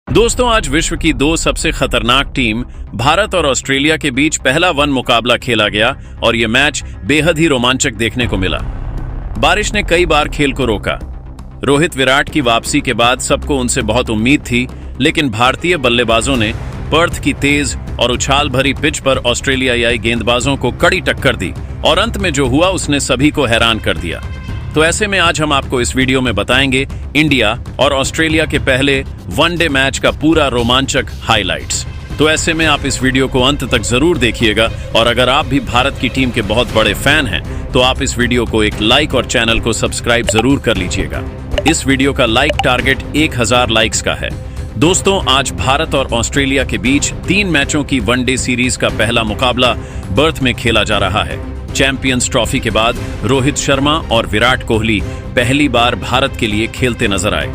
दोस्तों, आज विश्व की दो सबसे खतरनाक टीम भारत और ऑस्ट्रेलिया के बीच पहला वन मुकाबला खेला गया और यह मैच बेहद ही रोमांचक देखने को मिला। बारिश ने कई बार खेल को रोका। रोहित विराट की वापसी के बाद सबको उनसे बहुत उम्मीद थी, लेकिन भारतीय बल्लेबाजों ने पर्थ की तेज और उछाल भरी पिच पर ऑस्ट्रेलियाई गेंदबाजों को कड़ी टक्कर दी और अंत में जो हुआ उसने सभी को हैरान कर दिया। तो ऐसे में आज हम आपको इस वीडियो में बताएंगे इंडिया और ऑस्ट्रेलिया के पहले वनडे मैच का पूरा रोमांचक हाइलाइट्स। तो ऐसे में आप इस वीडियो को अंत तक जरूर देखिएगा और अगर आप भी भारत की टीम के बहुत बड़े फैन हैं तो आप इस वीडियो को एक लाइक और चैनल को सब्सक्राइब जरूर कर लीजिएगा। इस वीडियो का लाइक टारगेट 1000 लाइक्स का है। दोस्तों, आज भारत और ऑस्ट्रेलिया के बीच 3 मैचों की वनडे सीरीज का पहला मुकाबला पर्थ में खेला जा रहा है। चैंपियंस ट्रॉफी के बाद रोहित शर्मा और विराट कोहली पहली बार भारत के लिए खेलते नजर आए।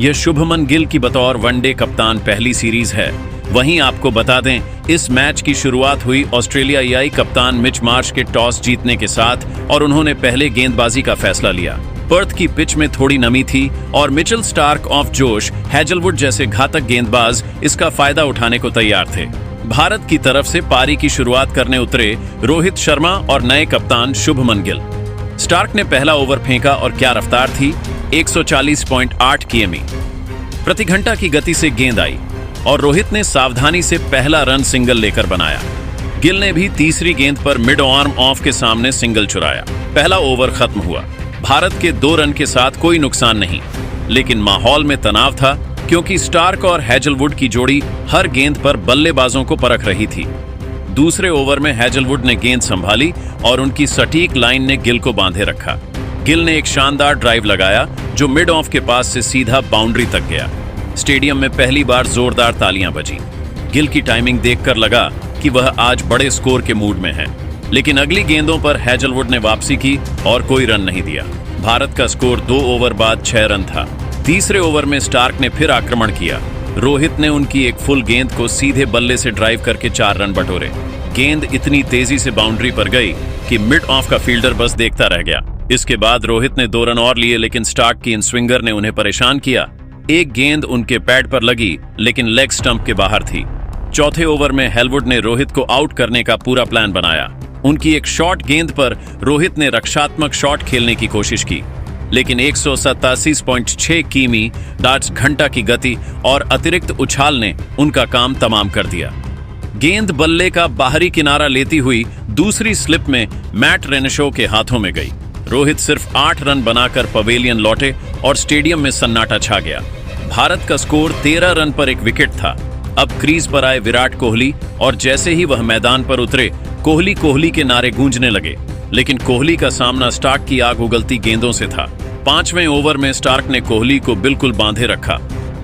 यह शुभमन गिल की बतौर वनडे कप्तान पहली सीरीज है। वहीं आपको बता दें, इस मैच की शुरुआत हुई ऑस्ट्रेलियाई कप्तान मिच मार्श के टॉस जीतने के साथ और उन्होंने पहले गेंदबाजी का फैसला लिया। पर्थ की पिच में थोड़ी नमी थी और मिचेल स्टार्क ऑफ जोश हैजलवुड जैसे घातक गेंदबाज इसका फायदा उठाने को तैयार थे। भारत की तरफ से पारी की शुरुआत करने उतरे रोहित शर्मा और नए कप्तान शुभमन गिल। स्टार्क ने पहला ओवर फेंका और क्या रफ्तार थी, 140.8 किमी प्रति घंटा की गति से गेंद आई और रोहित ने सावधानी से पहला रन सिंगल लेकर बनाया। गिल ने भी तीसरी गेंद पर मिड आर्म ऑफ के सामने सिंगल चुराया। पहला ओवर खत्म हुआ। भारत के 2 रन के साथ कोई नुकसान नहीं, लेकिन माहौल में तनाव था क्योंकि स्टार्क और हैजलवुड की जोड़ी हर गेंद पर बल्लेबाजों को परख रही थी। दूसरे ओवर में हैजलवुड ने गेंद संभाली और उनकी सटीक लाइन ने गिल को बांधे रखा। गिल ने एक शानदार ड्राइव लगाया जो मिड ऑफ के पास से सीधा बाउंड्री तक गया। स्टेडियम में पहली बार जोरदार तालियां बजी। गिल की टाइमिंग देखकर लगा कि वह आज बड़े स्कोर के मूड में है, लेकिन अगली गेंदों पर हैजलवुड ने वापसी की और कोई रन नहीं दिया। भारत का स्कोर 2 ओवर बाद 6 रन था। तीसरे ओवर में स्टार्क ने फिर आक्रमण किया। रोहित ने उनकी एक फुल गेंद को सीधे बल्ले से ड्राइव करके 4 रन बटोरे। गेंद इतनी तेजी से बाउंड्री पर गई कि मिड ऑफ का फील्डर बस देखता रह गया। इसके बाद रोहित ने 2 रन और लिए, लेकिन स्टार्क की इन स्विंगर ने उन्हें परेशान किया। एक गेंद उनके पैड पर लगी लेकिन लेग स्टंप के बाहर थी। चौथे ओवर में हैजलवुड ने रोहित को आउट करने का पूरा प्लान बनाया। उनकी एक शॉर्ट गेंद पर रोहित ने रक्षात्मक शॉट खेलने की कोशिश की, लेकिन 187.6 किमी घंटा की गति और अतिरिक्त उछाल ने उनका काम तमाम कर दिया। गेंद बल्ले का बाहरी किनारा लेती हुई दूसरी स्लिप में मैट रेनशो के हाथों में गई। रोहित सिर्फ 8 रन बनाकर पवेलियन लौटे और स्टेडियम में सन्नाटा छा गया। भारत का स्कोर 13 रन पर एक विकेट था। अब क्रीज पर आए विराट कोहली और जैसे ही वह मैदान पर उतरे, कोहली कोहली के नारे गूंजने लगे, लेकिन कोहली का सामना स्टार्क की आग उगलती गेंदों से था। 5वें ओवर में स्टार्क ने कोहली को बिल्कुल बांधे रखा।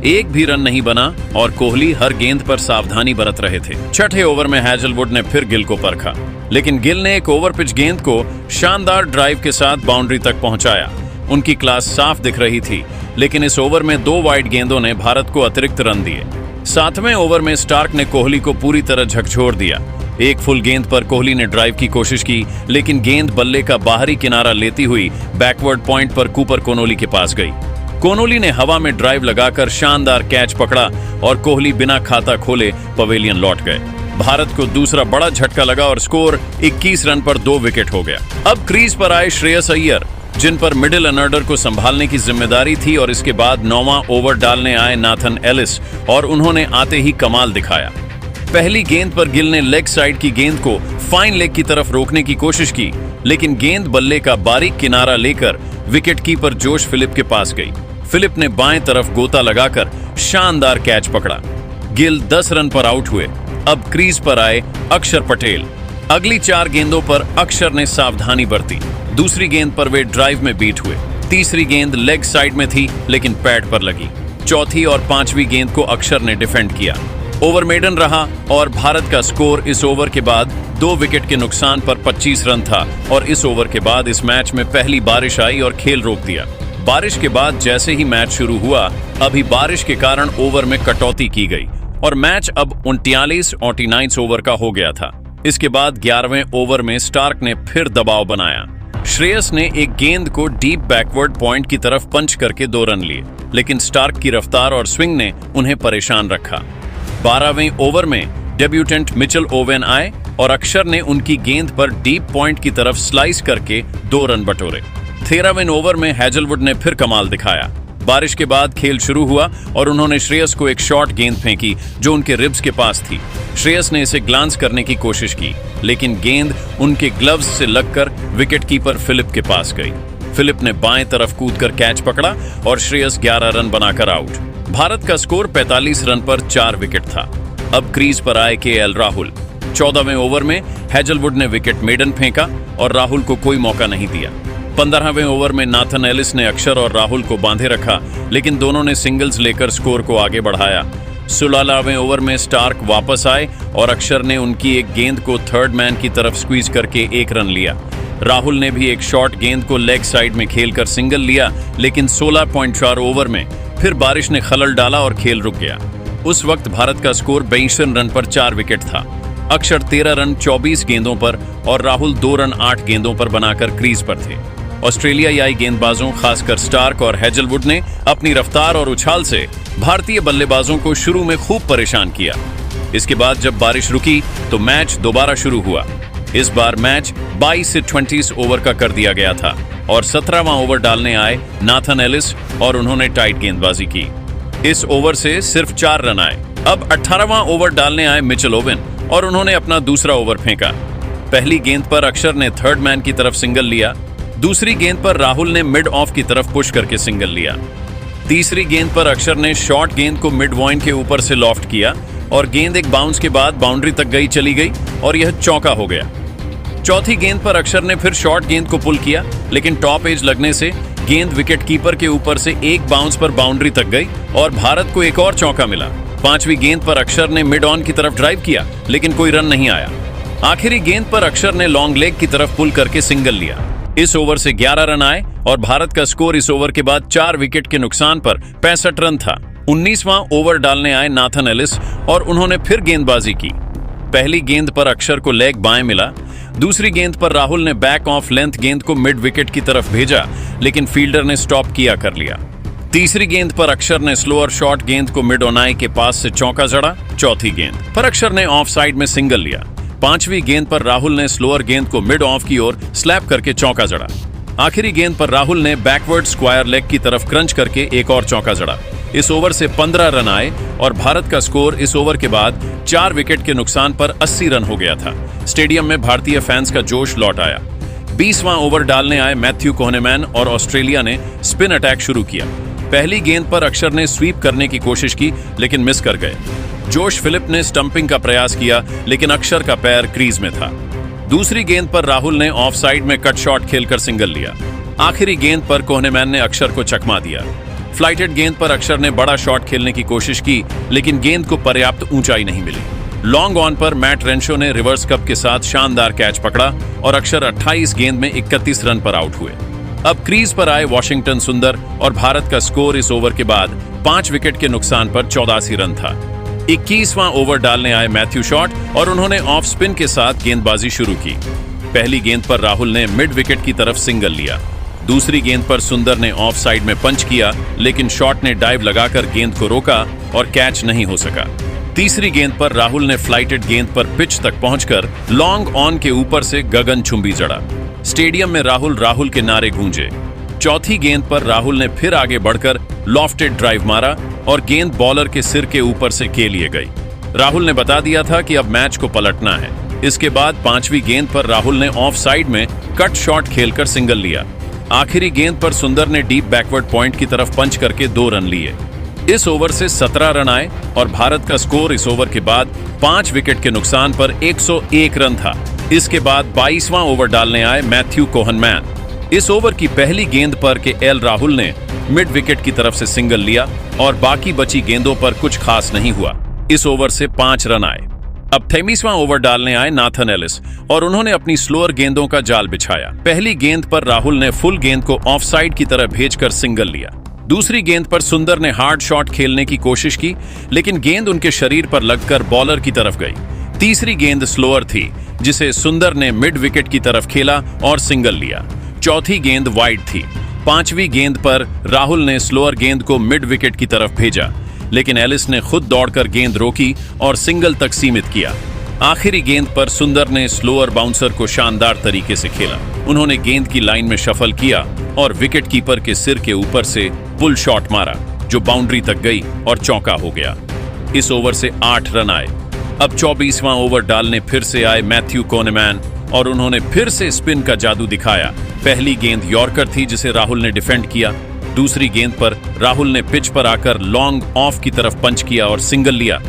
एक भी रन नहीं बना और कोहली हर गेंद पर सावधानी बरत रहे थे। 6ठे ओवर में हैजलवुड ने फिर गिल को परखा, लेकिन गिल ने एक ओवर पिच गेंद को शानदार ड्राइव के साथ बाउंड्री तक पहुंचाया। उनकी क्लास साफ दिख रही थी, लेकिन इस ओवर में 2 वाइड गेंदों ने भारत को अतिरिक्त रन दिए। 7वें ओवर में स्टार्क ने कोहली को पूरी तरह झकझोर दिया। एक फुल गेंद पर कोहली ने ड्राइव की कोशिश की, लेकिन गेंद बल्ले का बाहरी किनारा लेती हुई बैकवर्ड पॉइंट पर कूपर कोनोली के पास गई। कोनोली ने हवा में ड्राइव लगाकर शानदार कैच पकड़ा और कोहली बिना खाता खोले पवेलियन लौट गए। भारत को दूसरा बड़ा झटका लगा और स्कोर 21 रन पर 2 विकेट हो गया। अब क्रीज पर आए श्रेयस अय्यर, जिन पर मिडिल ऑर्डर को संभालने की जिम्मेदारी थी, और इसके बाद 9वां ओवर डालने आए नाथन एलिस और उन्होंने आते ही कमाल दिखाया। पहली गेंद पर गिल ने लेग साइड की गेंद को फाइन लेग की तरफ रोकने की कोशिश की, लेकिन गेंद बल्ले का बारीक किनारा लेकर विकेट कीपर जोश फिलिप के पास गई। फिलिप ने बाएं तरफ गोता लगाकर शानदार कैच पकड़ा। गिल 10 रन पर आउट हुए। अब क्रीज पर आए अक्षर पटेल। अगली 4 गेंदों पर अक्षर ने सावधानी बरती। दूसरी गेंद पर वे ड्राइव में बीट हुए। तीसरी गेंद लेग साइड में थी, लेकिन पैड पर लगी। चौथी और 5वीं गेंद को अक्षर ने डिफेंड किया। ओवर मेडन रहा और भारत का स्कोर इस ओवर के बाद 2 विकेट के नुकसान पर 25 रन था और इस ओवर के बाद इस मैच में पहली बारिश आई और खेल रोक दिया। बारिश के बाद जैसे ही मैच शुरू हुआ, अभी बारिश के कारण ओवर में कटौती की गई और मैच अब 39 ओवर का हो गया था। इसके बाद 11वें ओवर में स्टार्क ने फिर दबाव बनाया। श्रेयस ने एक गेंद को डीप बैकवर्ड पॉइंट की तरफ पंच करके 2 रन लिए। लेकिन स्टार्क की रफ्तार और स्विंग ने उन्हें परेशान रखा। 12वें ओवर में डेब्यूटेंट मिचेल ओवेन आए और अक्षर ने उनकी गेंद पर डीप पॉइंट की तरफ स्लाइस करके 2 रन बटोरे। 13वें ओवर में हैजलवुड ने फिर कमाल दिखाया। बारिश के बाद खेल शुरू हुआ और उन्होंने श्रेयस को एक शॉर्ट गेंद फेंकी जो उनके रिब्स के पास थी। श्रेयस ने इसे ग्लांस करने की कोशिश की, लेकिन गेंद उनके ग्लव्स से लगकर विकेटकीपर फिलिप के पास गई। फिलिप ने बाएं तरफ कूदकर कैच पकड़ा और श्रेयस 11 रन बनाकर आउट। भारत का स्कोर 45 रन पर 4 विकेट था। अब क्रीज पर आए केएल राहुल। 14वें ओवर में हैजलवुड ने विकेट मेडन फेंका और राहुल को कोई मौका नहीं दिया। 15वें ओवर में नाथन एलिस ने अक्षर और राहुल को बांधे रखा, लेकिन दोनों ने सिंगल्स लेकर स्कोर को आगे बढ़ाया। 16वें ओवर में स्टार्क वापस आए और अक्षर ने उनकी एक गेंद को थर्ड मैन की तरफ स्क्वीज करके 1 रन लिया। राहुल ने भी एक शॉर्ट गेंद को लेग साइड में खेलकर सिंगल लिया, लेकिन 16.4 ओवर में फिर बारिश ने खलल डाला और खेल रुक गया। उस वक्त भारत का स्कोर 82 रन पर 4 विकेट था। अक्षर 13 रन 24 गेंदों पर और राहुल 2 रन 8 गेंदों पर बनाकर क्रीज पर थे। ऑस्ट्रेलियाई गेंदबाजों खासकर स्टार्क और हैजलवुड ने अपनी रफ्तार और उछाल से भारतीय बल्लेबाजों को शुरू में खूब परेशान किया। इसके बाद जब बारिश रुकी तो मैच दोबारा शुरू हुआ। इस बार मैच 22 से 20 ओवर का कर दिया गया था और 17वां ओवर डालने आए नाथन एलिस और उन्होंने टाइट गेंदबाजी की। इस ओवर से सिर्फ 4 रन आए। अब 18वां ओवर डालने आए मिचेल ओवेन और उन्होंने अपना दूसरा ओवर फेंका। पहली गेंद पर अक्षर ने थर्ड मैन की तरफ सिंगल लिया। दूसरी गेंद पर राहुल ने मिड ऑफ की तरफ पुश करके सिंगल लिया। तीसरी गेंद पर अक्षर ने शॉर्ट गेंद को मिड वॉइन के ऊपर से लॉफ्ट किया और गेंद एक बाउंस के बाद बाउंड्री तक चली गई और यह चौका हो गया। चौथी गेंद पर अक्षर ने फिर शॉर्ट गेंद को पुल किया, लेकिन टॉप एज लगने से गेंद विकेट कीपर के ऊपर से एक बाउंस पर बाउंड्री तक गई और भारत को एक और चौका मिला। पांचवी गेंद पर अक्षर ने मिड ऑन की तरफ ड्राइव किया, लेकिन कोई रन नहीं आया। आखिरी गेंद पर अक्षर ने लॉन्ग लेग की तरफ पुल करके सिंगल लिया। इस ओवर से 11 रन आए और भारत का स्कोर इस ओवर के बाद 4 विकेट के नुकसान पर 65 रन था। 19वां ओवर डालने आए नाथन एलिस और उन्होंने फिर गेंदबाजी की। पहली गेंद पर अक्षर को लेग बाएं मिला। दूसरी गेंद पर राहुल ने बैक ऑफ लेंथ गेंद को मिड विकेट की तरफ भेजा, लेकिन फील्डर ने स्टॉप किया कर लिया। तीसरी गेंद पर अक्षर ने स्लोअर शॉर्ट गेंद को मिड ऑनाई के पास से चौका जड़ा। चौथी गेंद पर अक्षर ने ऑफ साइड में सिंगल लिया। पांचवी गेंद पर राहुल ने स्लोअर गेंद को मिड ऑफ की ओर स्लैप करके चौका जड़ा। आखिरी गेंद पर राहुल ने बैकवर्ड स्क्वायर लेग की तरफ क्रंच करके एक और चौका जड़ा। इस ओवर से 15 रन आए और भारत का स्कोर इस ओवर के बाद 4 विकेट के नुकसान पर 80 रन हो गया था। स्टेडियम में भारतीय फैंस का जोश लौट आया। 20वां ओवर डालने आए मैथ्यू कोहनेमैन और ऑस्ट्रेलिया ने स्पिन अटैक शुरू किया। पहली गेंद पर अक्षर ने स्वीप करने की कोशिश की, लेकिन मिस कर गए। जोश फिलिप ने स्टंपिंग का प्रयास किया, लेकिन अक्षर का पैर क्रीज में था। दूसरी गेंद पर राहुल ने ऑफ साइड में कट शॉट खेलकर सिंगल लिया। आखिरी गेंद पर कोहनेमैन ने अक्षर को चकमा दिया। फ्लाइटेड गेंद पर अक्षर ने बड़ा शॉट खेलने की कोशिश की, लेकिन गेंद को पर्याप्त ऊंचाई नहीं मिली। लॉन्ग ऑन पर मैट रेंशो ने रिवर्स कप के साथ शानदार कैच पकड़ा और अक्षर 28 गेंद में 31 रन पर आउट हुए। अब क्रीज पर आए वॉशिंगटन सुंदर और भारत का स्कोर इस ओवर के बाद 5 विकेट के नुकसान पर 84 रन था। 21वां ओवर डालने आए मैथ्यू शॉट और उन्होंने ऑफ स्पिन के साथ गेंदबाजी शुरू की। पहली गेंद पर राहुल ने मिड विकेट की तरफ सिंगल लिया। दूसरी गेंद पर सुंदर ने ऑफ साइड में पंच किया, लेकिन शॉट ने डाइव लगाकर गेंद को रोका और कैच नहीं हो सका। तीसरी गेंद पर राहुल ने फ्लाइटेड गेंद पर पिच तक पहुंचकर लॉन्ग ऑन के ऊपर से गगनचुंबी जड़ा। स्टेडियम में राहुल के नारे गूंजे। चौथी गेंद पर राहुल ने फिर आगे बढ़कर लॉफ्टेड ड्राइव मारा और गेंद बॉलर के सिर के ऊपर से खेलिए गई। राहुल ने बता दिया था कि अब मैच को पलटना है। इसके बाद 5वीं गेंद पर राहुल ने ऑफ साइड में कट शॉट खेलकर सिंगल लिया। आखिरी गेंद पर सुंदर ने डीप बैकवर्ड पॉइंट की तरफ पंच करके 2 रन लिए। इस ओवर से 17 रन आए और भारत का स्कोर इस ओवर के बाद 5 विकेट के नुकसान पर 101 रन था। इसके बाद 22वां ओवर डालने आए मैथ्यू कोहनमैन। इस ओवर की पहली गेंद पर केएल राहुल ने मिड विकेट की तरफ से सिंगल लिया और बाकी बची गेंदों पर कुछ खास नहीं हुआ। इस ओवर से 5 रन आए। अब 23वां ओवर डालने आए नाथन एलिस और उन्होंने अपनी स्लोअर गेंदों का जाल बिछाया। पहली गेंद पर राहुल ने फुल गेंद को ऑफ साइड की तरफ भेजकर सिंगल लिया। दूसरी गेंद पर सुंदर ने हार्ड शॉट खेलने की कोशिश की, लेकिन गेंद उनके शरीर पर लगकर बॉलर की तरफ गई। तीसरी गेंद स्लोअर थी, जिसे सुंदर ने मिड विकेट की तरफ खेला और सिंगल लिया। चौथी गेंद वाइड थी। 5वीं गेंद पर राहुल ने स्लोअर गेंद को मिड विकेट की तरफ भेजा, लेकिन एलिस ने खुद दौड़कर गेंद रोकी और सिंगल तक सीमित किया। आखिरी गेंद पर सुंदर ने स्लोअर बाउंसर को शानदार तरीके से खेला। उन्होंने गेंद की लाइन में शफल किया और विकेट कीपर के सिर के ऊपर से पुल शॉट मारा, जो बाउंड्री तक गई और चौका हो गया। इस ओवर से 8 रन आए। अब 24वां ओवर डालने फिर से आए मैथ्यू कोनेमैन और उन्होंने फिर से स्पिन का जादू दिखाया। पहली गेंद यॉर्कर थी जिसे राहुल ने डिफेंड किया। दूसरी गेंद पर राहुल ने पिच पर आकर लॉन्ग ऑफ की तरफ पंच किया और सिंगल लिया।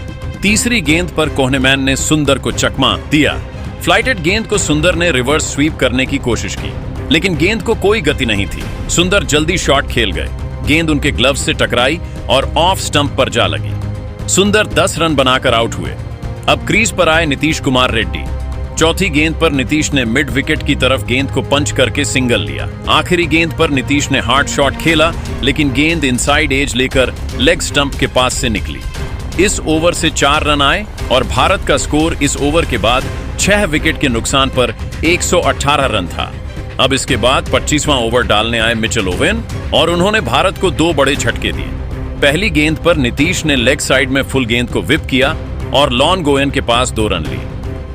तीसरी गेंद पर कोहनेमैन ने सुंदर को चकमा दिया। फ्लाइटेड गेंद को सुंदर ने रिवर्स स्वीप करने की कोशिश की, लेकिन गेंद को कोई गति नहीं थी। सुंदर जल्दी शॉट खेल गए। गेंद उनके ग्लव्स से टकराई और ऑफ स्टंप पर जा लगी। सुंदर 10 रन बनाकर आउट हुए। अब क्रीज पर आए नीतीश कुमार रेड्डी। चौथी गेंद पर नीतीश ने मिड विकेट की तरफ गेंद को पंच करके सिंगल लिया। आखिरी गेंद पर नीतीश ने हार्ड शॉट खेला, लेकिन गेंद इनसाइड एज लेकर लेग स्टंप के पास से निकली। इस ओवर से 4 रन आए और भारत का स्कोर इस ओवर के बाद 6 विकेट के नुकसान पर 118 रन था। अब इसके बाद 25वां ओवर डालने आए मिचेल ओवेन और उन्होंने भारत को 2 बड़े झटके दिए। पहली गेंद पर नीतीश ने लेग साइड में फुल गेंद को व्हिप किया और लॉन गोयन के पास 2 रन लिए।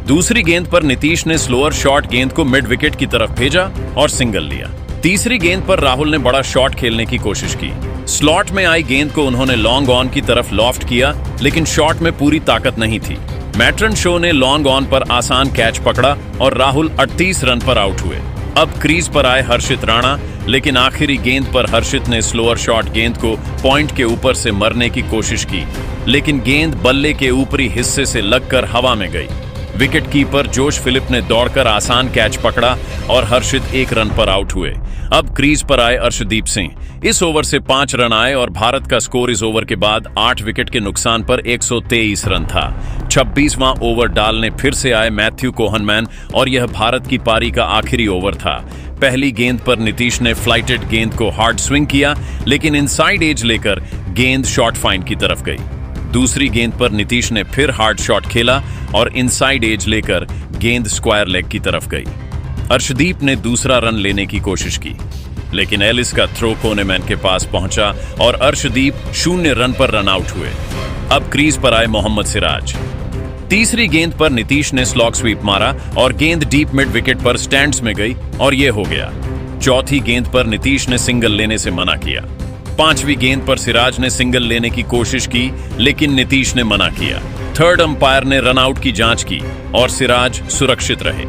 दूसरी गेंद पर नीतीश ने स्लोअर शॉट गेंद को मिड विकेट की तरफ भेजा और सिंगल लिया। तीसरी गेंद पर राहुल ने बड़ा शॉट खेलने की कोशिश की। स्लॉट में आई गेंद को उन्होंने लॉन्ग ऑन की तरफ लॉफ्ट किया, लेकिन शॉट में पूरी ताकत नहीं थी। मैट्रन शो ने लॉन्ग ऑन पर आसान कैच पकड़ा और राहुल 38 रन पर आउट हुए। अब क्रीज पर आए हर्षित राणा, लेकिन आखिरी गेंद पर हर्षित ने स्लोअर शॉट गेंद को पॉइंट के ऊपर से मरने की कोशिश की, लेकिन गेंद बल्ले के ऊपरी हिस्से से लगकर हवा में गई। विकेट कीपर जोश फिलिप ने दौड़कर आसान कैच पकड़ा और हर्षित 1 रन पर आउट हुए। अब क्रीज पर आए अर्शदीप सिंह। इस ओवर से 5 रन आए और भारत का स्कोर इस ओवर के बाद 8 विकेट के नुकसान पर 123 रन था। 26वां ओवर डालने फिर से आए मैथ्यू कोहनमैन और यह भारत की पारी का आखिरी ओवर था। पहली गेंद पर नीतीश ने फ्लाइटेड गेंद को हार्ड स्विंग किया, लेकिन इनसाइड एज लेकर गेंद शॉर्ट फाइन की तरफ गई। दूसरी गेंद पर नीतीश ने फिर हार्ड शॉट खेला और इनसाइड एज लेकर गेंद स्क्वायर लेग की तरफ गई। अर्शदीप ने दूसरा रन लेने की कोशिश की, लेकिन एलिस का थ्रो कोनेमैन के पास पहुंचा और अर्शदीप 0 रन पर रन आउट हुए। अब क्रीज पर आए मोहम्मद सिराज। तीसरी गेंद पर नीतीश ने स्लॉग स्वीप मारा और गेंद डीप मिड विकेट पर स्टैंड्स में गई और यह हो गया। चौथी गेंद पर नीतीश ने सिंगल लेने से मना किया। 5वीं गेंद पर सिराज ने सिंगल लेने की कोशिश की, लेकिन नीतीश ने मना किया। थर्ड अंपायर ने रनआउट की जांच की और सिराज सुरक्षित रहे।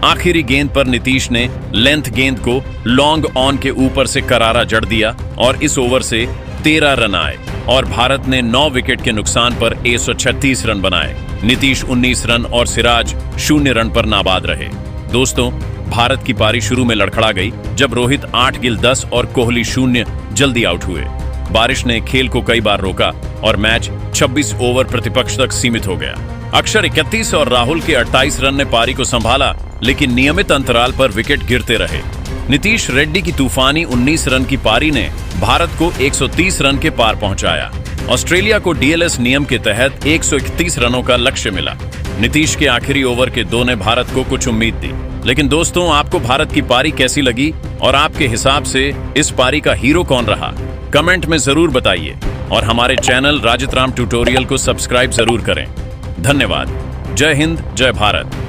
आखिरी गेंद पर नीतीश ने लेंथ गेंद को लॉन्ग ऑन के ऊपर से करारा जड़ दिया और इस ओवर से 13 रन आए और भारत ने 9 विकेट के नुकसान पर 136 रन बनाए। नीतीश 19 रन और सिराज 0 रन पर नाबाद रहे। दोस्तों, भारत की पारी शुरू में लड़खड़ा गई जब रोहित 8 गेंद 10 और कोहली 0 जल्दी आउट हुए। बारिश ने खेल को कई बार रोका और मैच 26 ओवर प्रतिपक्ष तक सीमित हो गया। अक्षर 31 और राहुल के 28 रन ने पारी को संभाला, लेकिन नियमित अंतराल पर विकेट गिरते रहे। नीतीश रेड्डी की तूफानी 19 रन की पारी ने भारत को 130 रन के पार पहुंचाया। ऑस्ट्रेलिया को डीएलएस नियम के तहत 131 रनों का लक्ष्य मिला। नीतीश के आखिरी ओवर के 2 ने भारत को कुछ उम्मीद दी। लेकिन दोस्तों, आपको भारत की पारी कैसी लगी और आपके हिसाब से इस पारी का हीरो कौन रहा? कमेंट में जरूर बताइए और हमारे चैनल राजित राम ट्यूटोरियल को सब्सक्राइब जरूर करें। धन्यवाद। जय हिंद, जय भारत।